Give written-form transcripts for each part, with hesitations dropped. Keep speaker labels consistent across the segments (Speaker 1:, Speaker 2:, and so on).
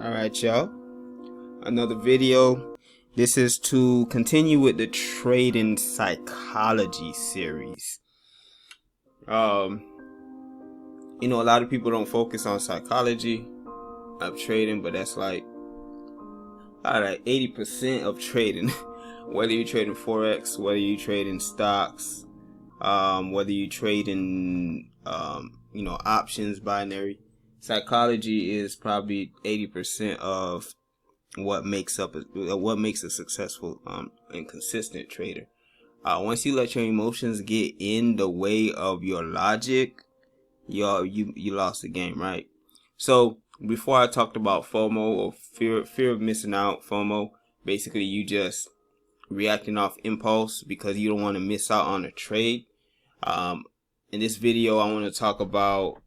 Speaker 1: Alright, y'all, another video. This is to continue with the trading psychology series. A lot of people don't focus on psychology of trading, but that's like 80% of trading. Whether you're trading Forex, whether you're trading stocks, whether you're trading options, binary, psychology is probably 80% of what makes a successful and consistent trader. Once you let your emotions get in the way of your logic, you lost the game, right? So before I talked about FOMO, or fear of missing out, FOMO, basically you just reacting off impulse because you don't want to miss out on a trade. In this video, I want to talk about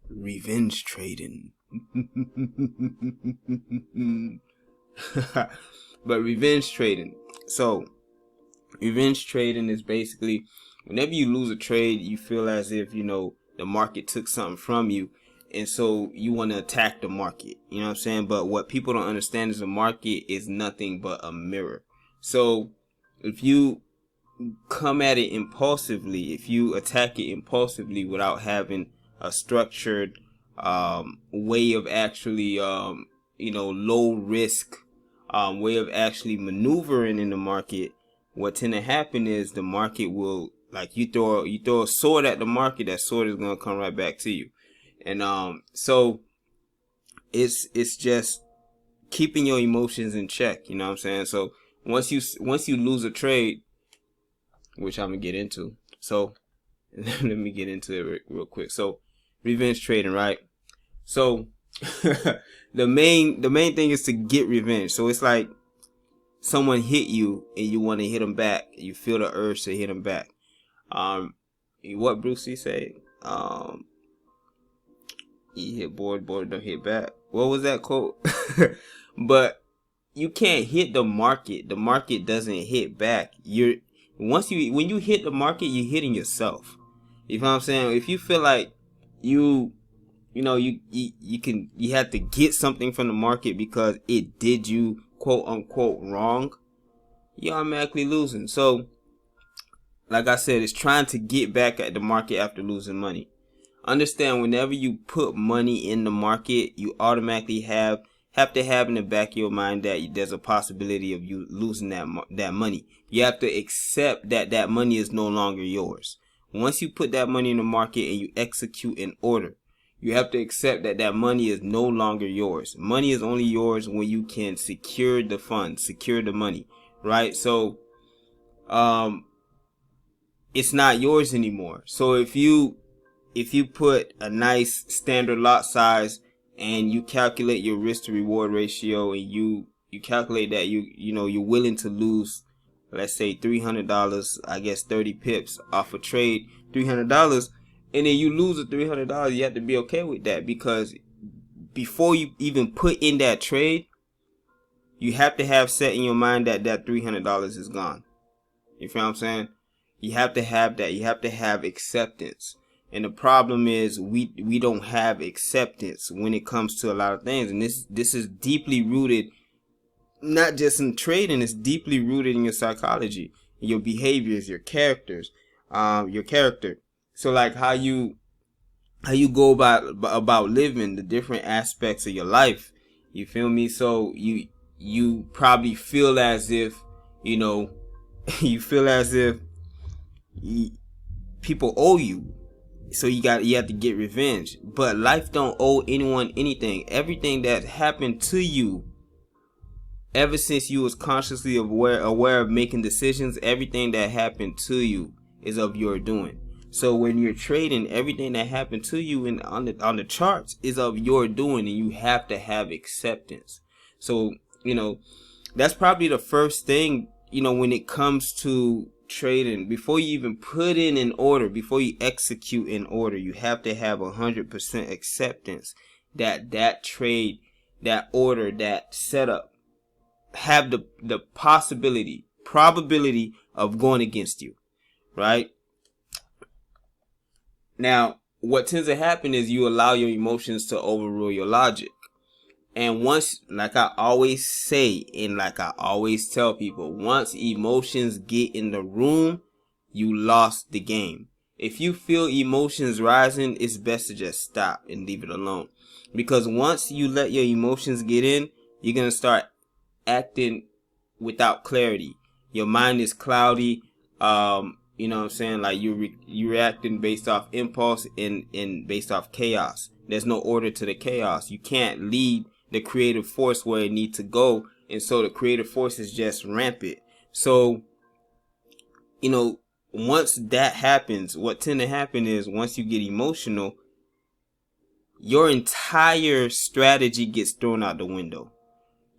Speaker 1: revenge trading. But revenge trading. So revenge trading is basically whenever you lose a trade, you feel as if the market took something from you, and so you want to attack the market. You know what I'm saying? But what people don't understand is the market is nothing but a mirror. So if you come at it impulsively, if you attack it impulsively without having a structured way of actually low risk way of actually maneuvering in the market, what tend to happen is the market will, like, you throw a sword at the market, that sword is going to come right back to you. And so it's just keeping your emotions in check, you know what I'm saying? So once you lose a trade, which I'm gonna get into, so let me get into it real quick. So revenge trading, right? So the main thing is to get revenge. So it's like someone hit you and you want to hit them back. You feel the urge to hit them back. What Bruce Lee said? You hit board, don't hit back. What was that quote? But you can't hit the market. The market doesn't hit back. When you hit the market, you're hitting yourself. You know what I'm saying? If you feel like you have to get something from the market because it did you quote unquote wrong, you're automatically losing. So like I said, it's trying to get back at the market after losing money. Understand, whenever you put money in the market, you automatically have to have in the back of your mind that there's a possibility of you losing that money. You have to accept that money is no longer yours. Once you put that money in the market and you execute an order, you have to accept that money is no longer yours. Money is only yours when you can secure the funds, secure the money, right? So it's not yours anymore. So if you put a nice standard lot size and you calculate your risk to reward ratio, and you calculate that you're willing to lose, let's say $300, I guess 30 pips off a trade, $300, and then you lose the $300, you have to be okay with that, because before you even put in that trade, you have to have set in your mind that $300 is gone. You feel what I'm saying? You have to have that. You have to have acceptance. And the problem is we don't have acceptance when it comes to a lot of things. And this is deeply rooted, not just in trading, it's deeply rooted in your psychology, your behaviors, your characters, your character. So like how you go about living, the different aspects of your life. You feel me? So you probably feel as if, you feel as if people owe you. So you have to get revenge. But life don't owe anyone anything. Everything that happened to you, ever since you was consciously aware of making decisions, everything that happened to you is of your doing. So when you're trading, everything that happened to you on the charts is of your doing, and you have to have acceptance. So that's probably the first thing, when it comes to trading. Before you even put in an order, before you execute an order, you have to have 100% acceptance that trade, that order, that setup have the probability of going against you, right? Now, what tends to happen is you allow your emotions to overrule your logic. And once, like I always say, and like I always tell people, once emotions get in the room, you lost the game. If you feel emotions rising, it's best to just stop and leave it alone. Because once you let your emotions get in, you're going to start acting without clarity. Your mind is cloudy. You know what I'm saying? Like you're reacting based off impulse and based off chaos. There's no order to the chaos. You can't lead the creative force where it needs to go. And so the creative force is just rampant. So, you know, once that happens, what tend to happen is once you get emotional, your entire strategy gets thrown out the window.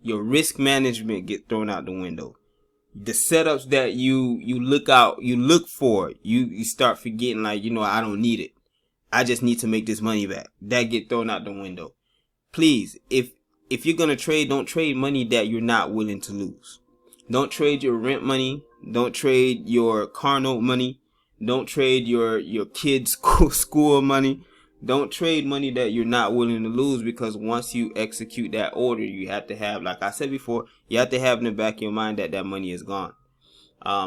Speaker 1: Your risk management gets thrown out the window. The setups that you look for, you start forgetting, like, you know, I don't need it. I just need to make this money back. That get thrown out the window. Please, if you're going to trade, don't trade money that you're not willing to lose. Don't trade your rent money. Don't trade your car note money. Don't trade your kids' school money. Don't trade money that you're not willing to lose, because once you execute that order, you have to have, like I said before, you have to have in the back of your mind that that money is gone.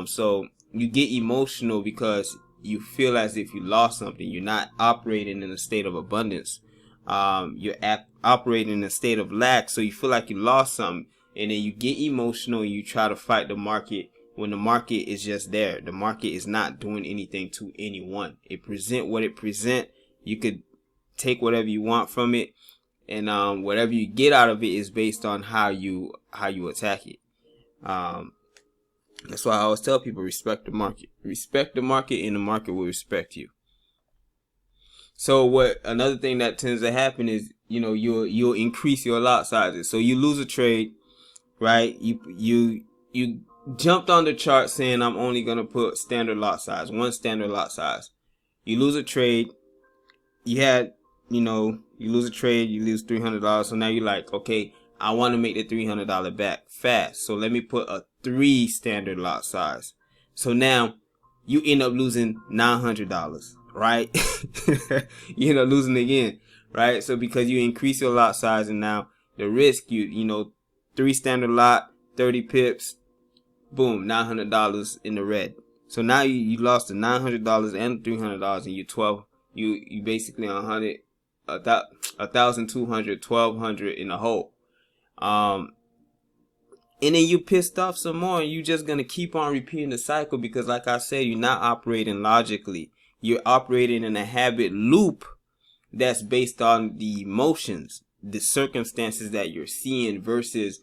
Speaker 1: So you get emotional because you feel as if you lost something. You're not operating in a state of abundance. You're operating in a state of lack. So you feel like you lost something, and then you get emotional and you try to fight the market when the market is just there. The market is not doing anything to anyone. It present what it present. You could take whatever you want from it, and whatever you get out of it is based on how you attack it. That's why I always tell people, respect the market. Respect the market, and the market will respect you. So what another thing that tends to happen is, you know, you'll increase your lot sizes. So you lose a trade, right? You jumped on the chart saying I'm only gonna put standard lot size, one standard lot size. You lose a trade. You lose a trade, you lose $300. So now you're like, okay, I want to make the $300 back fast. So let me put a 3 standard lot size. So now you end up losing $900, right? You end up losing again, right? So because you increase your lot size, and now the risk, you know, 3 standard lot, 30 pips, boom, $900 in the red. So now you lost the $900 and the $300, and you basically 1,200, 1,200 in the hole. And then you pissed off some more, and you just gonna keep on repeating the cycle, because like I said, you're not operating logically. You're operating in a habit loop that's based on the emotions, the circumstances that you're seeing, versus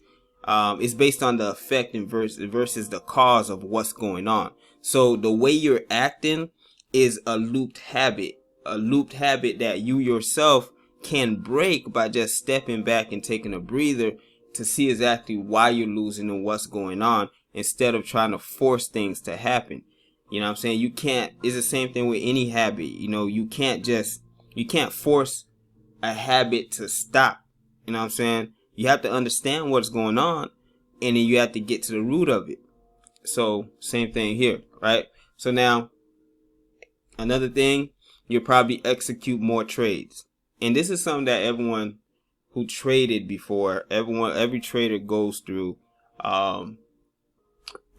Speaker 1: it's based on the effect and versus the cause of what's going on. So the way you're acting is a looped habit. A looped habit that you yourself can break by just stepping back and taking a breather to see exactly why you're losing and what's going on, instead of trying to force things to happen. You know what I'm saying? You can't, it's the same thing with any habit. You know, you can't force a habit to stop. You know what I'm saying? You have to understand what's going on, and then you have to get to the root of it. So same thing here, right? So now another thing, you'll probably execute more trades. And this is something that everyone who traded before, every trader goes through.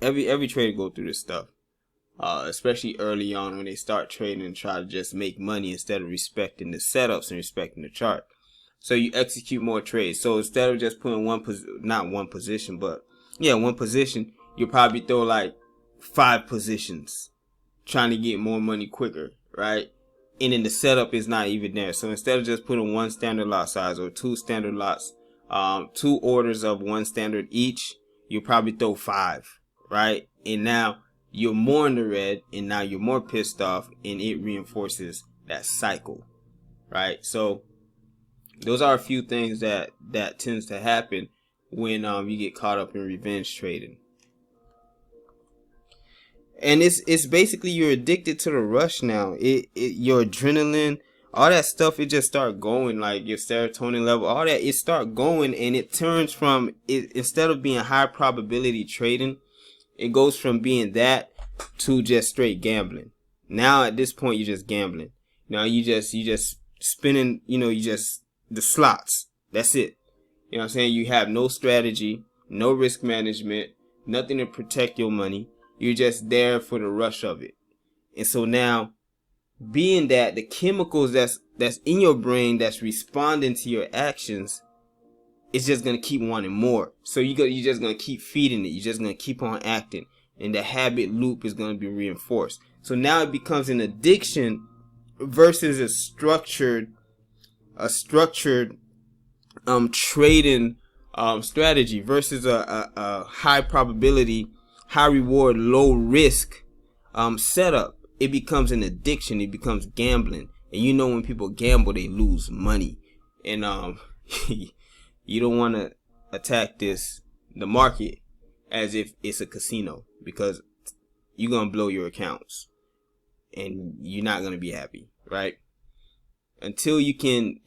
Speaker 1: Every trader go through this stuff, especially early on when they start trading and try to just make money instead of respecting the setups and respecting the chart. So you execute more trades. So instead of just putting one position, you'll probably throw like 5 positions, trying to get more money quicker, right? And then the setup is not even there. So instead of just putting 1 standard lot size or 2 standard lots, 2 orders of 1 standard each, you probably throw 5, right? And now you're more in the red, and now you're more pissed off, and it reinforces that cycle, right? So those are a few things that tends to happen when you get caught up in revenge trading. And it's basically, you're addicted to the rush now. Your adrenaline, all that stuff, it just start going, like your serotonin level, all that, it start going, and it turns from it, instead of being high probability trading, it goes from being that to just straight gambling. Now at this point, you're just gambling. Now you just spinning, you just the slots. That's it. You know You know what I'm saying? You have no strategy, no risk management, nothing to protect your money. You're just there for the rush of it. And so now, being that the chemicals that's in your brain that's responding to your actions, it's just gonna keep wanting more. So you're just gonna keep feeding it. You're just gonna keep on acting, and the habit loop is gonna be reinforced. So now it becomes an addiction versus a structured trading strategy versus a high probability, high reward, low risk setup. It becomes an addiction. It becomes gambling. And you know, when people gamble, they lose money. And you don't want to attack the market as if it's a casino, because you're going to blow your accounts and you're not going to be happy, right? Until you can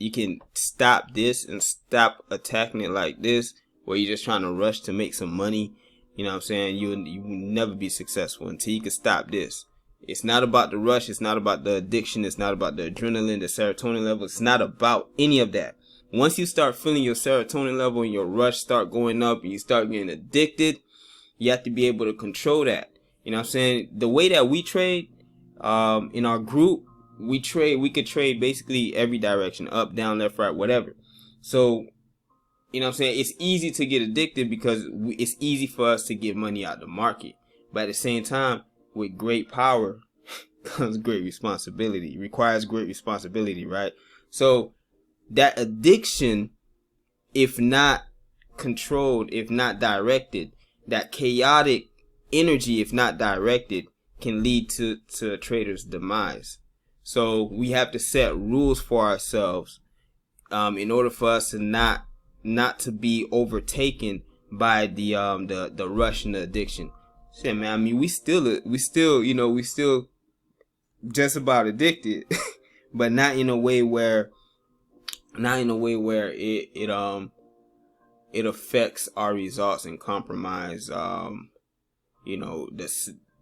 Speaker 1: stop this and stop attacking it like this, where you're just trying to rush to make some money, you know what I'm saying? You will never be successful until you can stop this. It's not about the rush. It's not about the addiction. It's not about the adrenaline, the serotonin level. It's not about any of that. Once you start feeling your serotonin level and your rush start going up and you start getting addicted, you have to be able to control that. You know what I'm saying? The way that we trade, in our group, we could trade basically every direction, up, down, left, right, whatever. So, you know what I'm saying? It's easy to get addicted because it's easy for us to get money out of the market. But at the same time, with great power comes great responsibility. It requires great responsibility, right? So that addiction, if not controlled, if not directed, that chaotic energy, if not directed, can lead to a trader's demise. So we have to set rules for ourselves in order for us to not to be overtaken by the rush and the addiction. Shit, man. I mean, we still just about addicted, but not in a way where it affects our results and compromise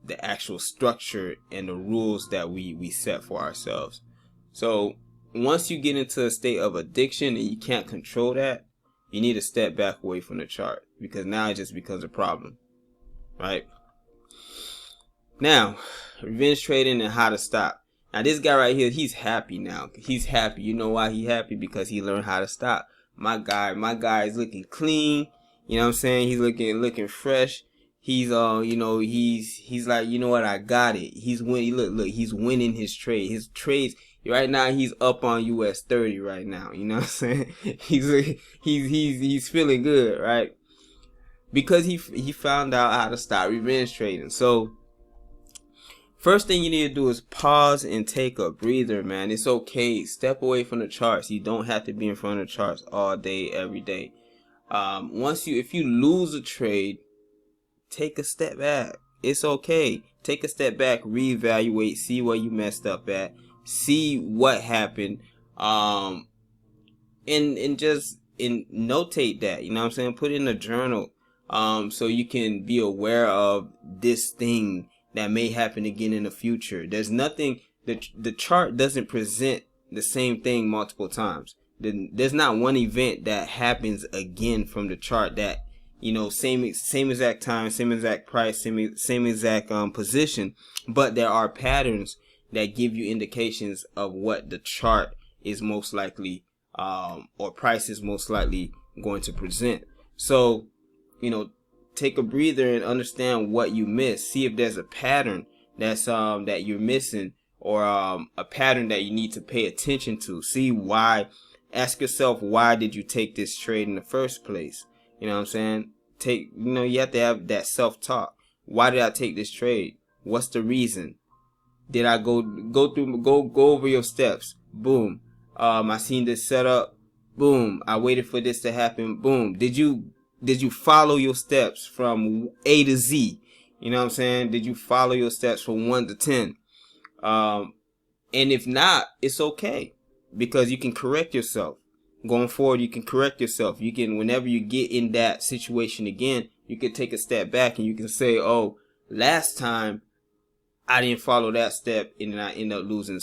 Speaker 1: the actual structure and the rules that we set for ourselves. So once you get into a state of addiction and you can't control that, you need to step back away from the chart, because now it just becomes a problem, right? Now, revenge trading and how to stop. Now, this guy right here, he's happy now. He's happy. You know why he's happy? Because he learned how to stop. My guy is looking clean. You know what I'm saying? He's looking fresh. He's he's like, you know what? I got it. He's winning. Look, he's winning his trade. His trades right now, he's up on US 30 right now. You know what I'm saying? He's feeling good, right? Because he found out how to stop revenge trading. So first thing you need to do is pause and take a breather, man. It's okay. Step away from the charts. You don't have to be in front of the charts all day, every day. If you lose a trade, take a step back. It's okay. Take a step back, reevaluate, see where you messed up at, see what happened, and notate that. You know what I'm saying? Put it in a journal, so you can be aware of this thing that may happen again in the future. There's nothing, the chart doesn't present the same thing multiple times. There's not one event that happens again from the chart that, same exact time, same exact price, same exact position, but there are patterns that give you indications of what the chart is most likely, or price is most likely going to present. So, take a breather and understand what you missed. See if there's a pattern that's that you're missing, or a pattern that you need to pay attention to. See why. Ask yourself, why did you take this trade in the first place? You know what I'm saying? You have to have that self-talk. Why did I take this trade? What's the reason? Did I go over your steps? Boom. I seen this setup. Boom. I waited for this to happen. Boom. Did you follow your steps from A to Z? You know what I'm saying? Did you follow your steps from 1 to 10? And if not, it's okay, because you can correct yourself. Going forward, you can correct yourself. You can, whenever you get in that situation again, you can take a step back and you can say, oh, last time I didn't follow that step and I end up losing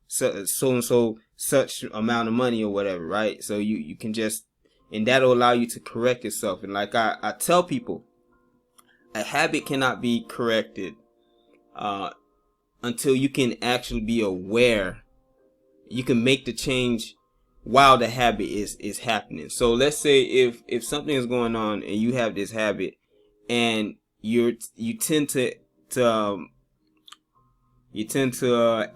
Speaker 1: so and so such amount of money or whatever, right? So you can just, and that'll allow you to correct yourself. And like I tell people, a habit cannot be corrected until you can actually be aware. You can make the change while the habit is happening. So let's say if something is going on and you have this habit, and you tend to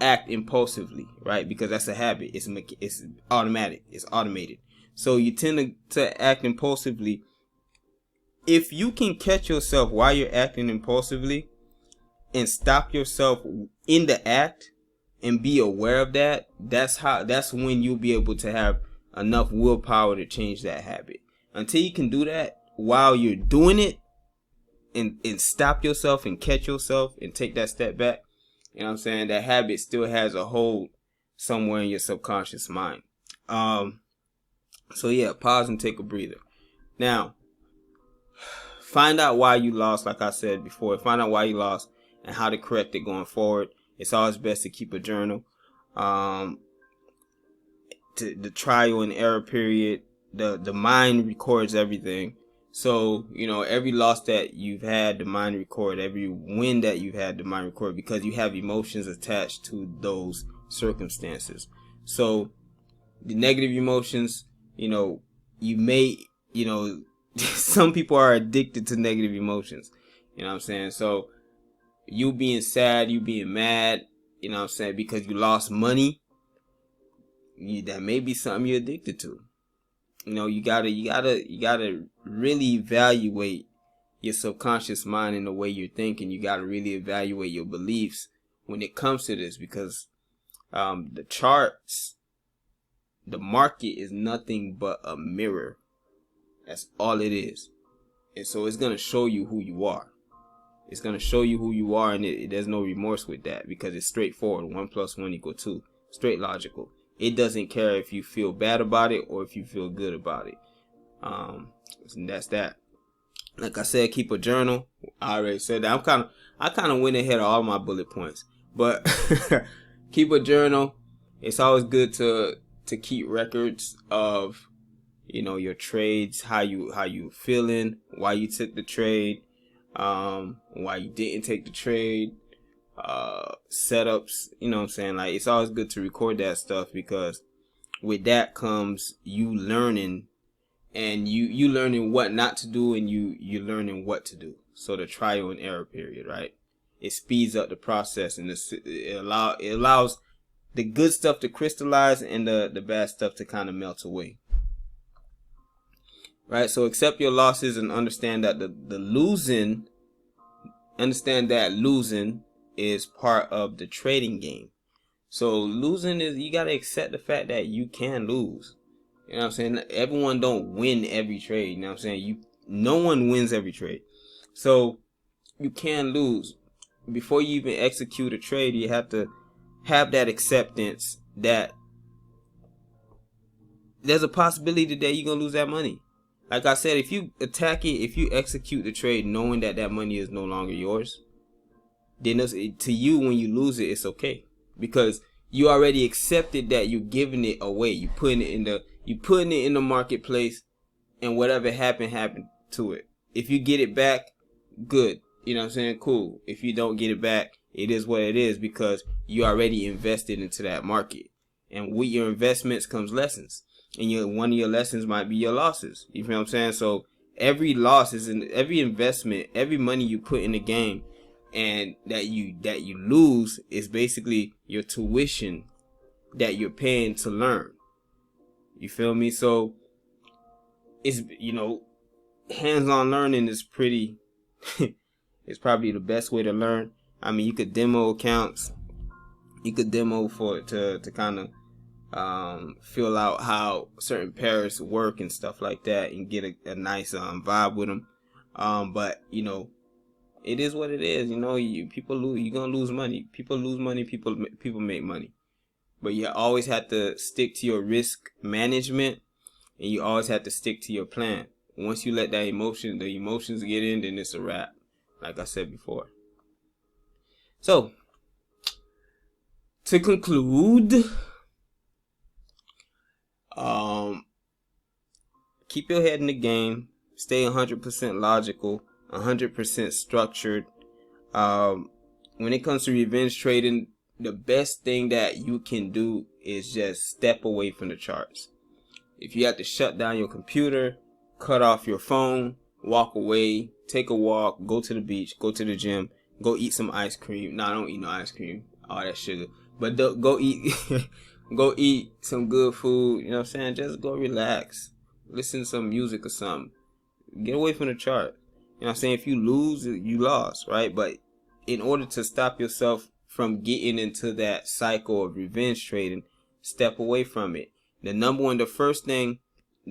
Speaker 1: act impulsively, right? Because that's a habit. It's automatic. It's automated. So you tend to act impulsively. If you can catch yourself while you're acting impulsively and stop yourself in the act and be aware of that, that's when you'll be able to have enough willpower to change that habit. Until you can do that while you're doing it, and stop yourself and catch yourself and take that step back, you know what I'm saying, that habit still has a hold somewhere in your subconscious mind. So yeah, pause and take a breather. Now, find out why you lost. Like I said before, find out why you lost and how to correct it going forward. It's always best to keep a journal. The trial and error period, the mind records everything. So, you know, every loss that you've had, the mind record. Every win that you've had, the mind record, because you have emotions attached to those circumstances. So the negative emotions, you know, you may, you know, some people are addicted to negative emotions. You know what I'm saying? So you being sad, you being mad, you know what I'm saying, because you lost money, that may be something you're addicted to. You know, you gotta really evaluate your subconscious mind and the way you're thinking. You gotta really evaluate your beliefs when it comes to this, because the charts, the market is nothing but a mirror. That's all it is. And so it's gonna show you who you are. It's gonna show you who you are, and there's no remorse with that, because it's straightforward. 1 + 1 = 2. Straight logical. It doesn't care if you feel bad about it or if you feel good about it. And that's that. Like I said, keep a journal. I already said that. I kind of went ahead of all my bullet points, but keep a journal. It's always good to keep records of, you know, your trades, how you feeling, why you took the trade, why you didn't take the trade, setups, you know what I'm saying? Like, it's always good to record that stuff, because with that comes you learning, and you learning what not to do, and you learning what to do. So the trial and error period, right? It speeds up the process, and it allows the good stuff to crystallize and the bad stuff to kind of melt away. Right? So accept your losses and understand that losing is part of the trading game. So losing is, you got to accept the fact that you can lose. You know what I'm saying? Everyone don't win every trade. You know what I'm saying? No one wins every trade. So you can lose. Before you even execute a trade, you have to have that acceptance that there's a possibility that you're going to lose that money. Like I said, if you attack it, if you execute the trade knowing that that money is no longer yours, then to you, when you lose it, it's okay, because you already accepted that you're giving it away. You putting it in the marketplace, and whatever happened to it. If you get it back, good. You know what I'm saying? Cool. If you don't get it back, it is what it is, because you already invested into that market. And with your investments comes lessons. And one of your lessons might be your losses. You feel what I'm saying? So every loss is in every investment, every money you put in the game, and that you lose is basically your tuition that you're paying to learn. You feel me? So it's, you know, hands-on learning is pretty it's probably the best way to learn. I mean, you could demo accounts. You could demo to kind of feel out how certain pairs work and stuff like that, and get a nice vibe with them. But you know, it is what it is. You know, people lose. You're gonna lose money. People lose money. People make money. But you always have to stick to your risk management, and you always have to stick to your plan. Once you let the emotions get in, then it's a wrap. Like I said before. So, to conclude, keep your head in the game. Stay 100% logical, 100% structured. When it comes to revenge trading, the best thing that you can do is just step away from the charts. If you have to shut down your computer, cut off your phone, walk away, take a walk, go to the beach, go to the gym, go eat some ice cream. No, I don't eat no ice cream, all that sugar. But go eat go eat some good food, you know what I'm saying? Just go relax. Listen to some music or something. Get away from the chart. You know what I'm saying? If you lose, you lost, right? But in order to stop yourself from getting into that cycle of revenge trading, step away from it. The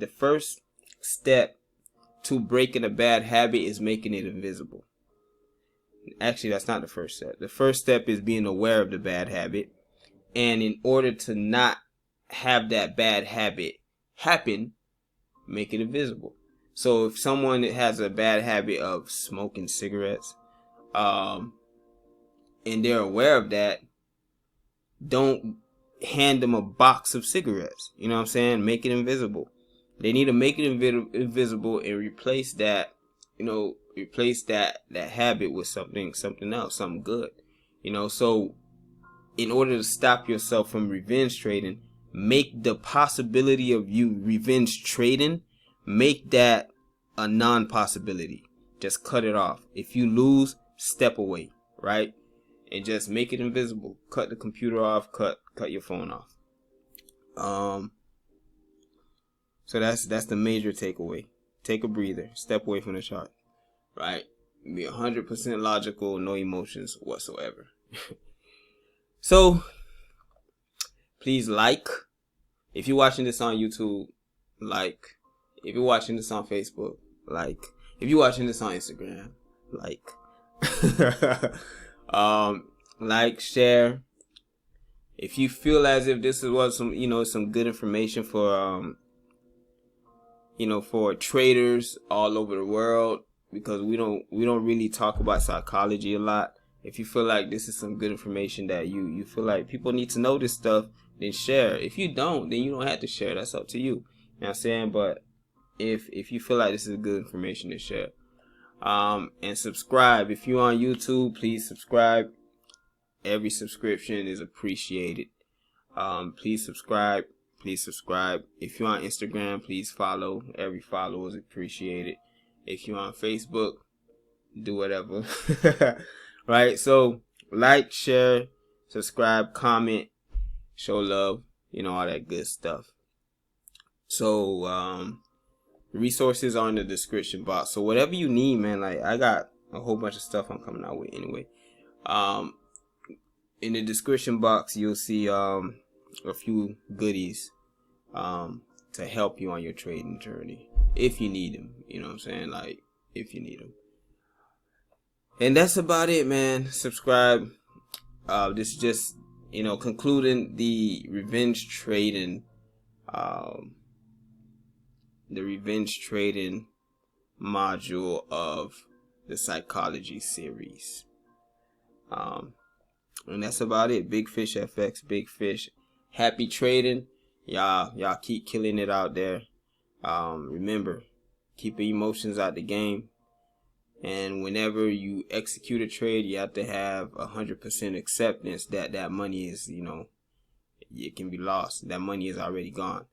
Speaker 1: first step to breaking a bad habit is making it invisible. Actually, that's not the first step. The first step is being aware of the bad habit. And in order to not have that bad habit happen, make it invisible. So if someone has a bad habit of smoking cigarettes, and they're aware of that, don't hand them a box of cigarettes. You know what I'm saying? Make it invisible. They need to make it invisible and replace that, that habit with something else, something good. So in order to stop yourself from revenge trading, make the possibility of you revenge trading, make that a non-possibility. Just cut it off. If you lose, step away, right? And just make it invisible. Cut the computer off, cut your phone off. So that's the major takeaway. Take a breather, step away from the chart, right? Be 100% logical, no emotions whatsoever. So please like. If you're watching this on YouTube, like. If you're watching this on Facebook, like. If you're watching this on Instagram, like. Like, share. If you feel as if this was some good information for for traders all over the world, because we don't really talk about psychology a lot. If you feel like this is some good information that you feel like people need to know this stuff, then share. If you don't, then you don't have to share. That's up to you. You know what I'm saying? But if you feel like this is good information, then share. And subscribe. If you're on YouTube, please subscribe. Every subscription is appreciated. Please subscribe. Please subscribe. If you're on Instagram, please follow. Every follow is appreciated. If you're on Facebook, do whatever. Right? So, like, share, subscribe, comment, show love, all that good stuff. So, resources are in the description box. So, whatever you need, man, like, I got a whole bunch of stuff I'm coming out with anyway. In the description box, you'll see a few goodies to help you on your trading journey, if you need them. You know what I'm saying? Like, if you need them. And that's about it, man. Subscribe. This is just, concluding the revenge trading module of the psychology series. And that's about it. Big Fish FX, Big Fish. Happy trading. Y'all keep killing it out there. Remember, keep your emotions out the game. And whenever you execute a trade, you have to have 100% acceptance that that money is, it can be lost. That money is already gone.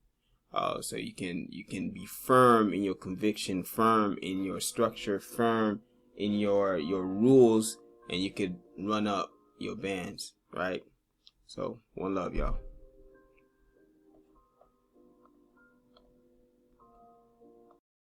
Speaker 1: So you can be firm in your conviction, firm in your structure, firm in your rules, and you could run up your bands, right? So, one love, y'all.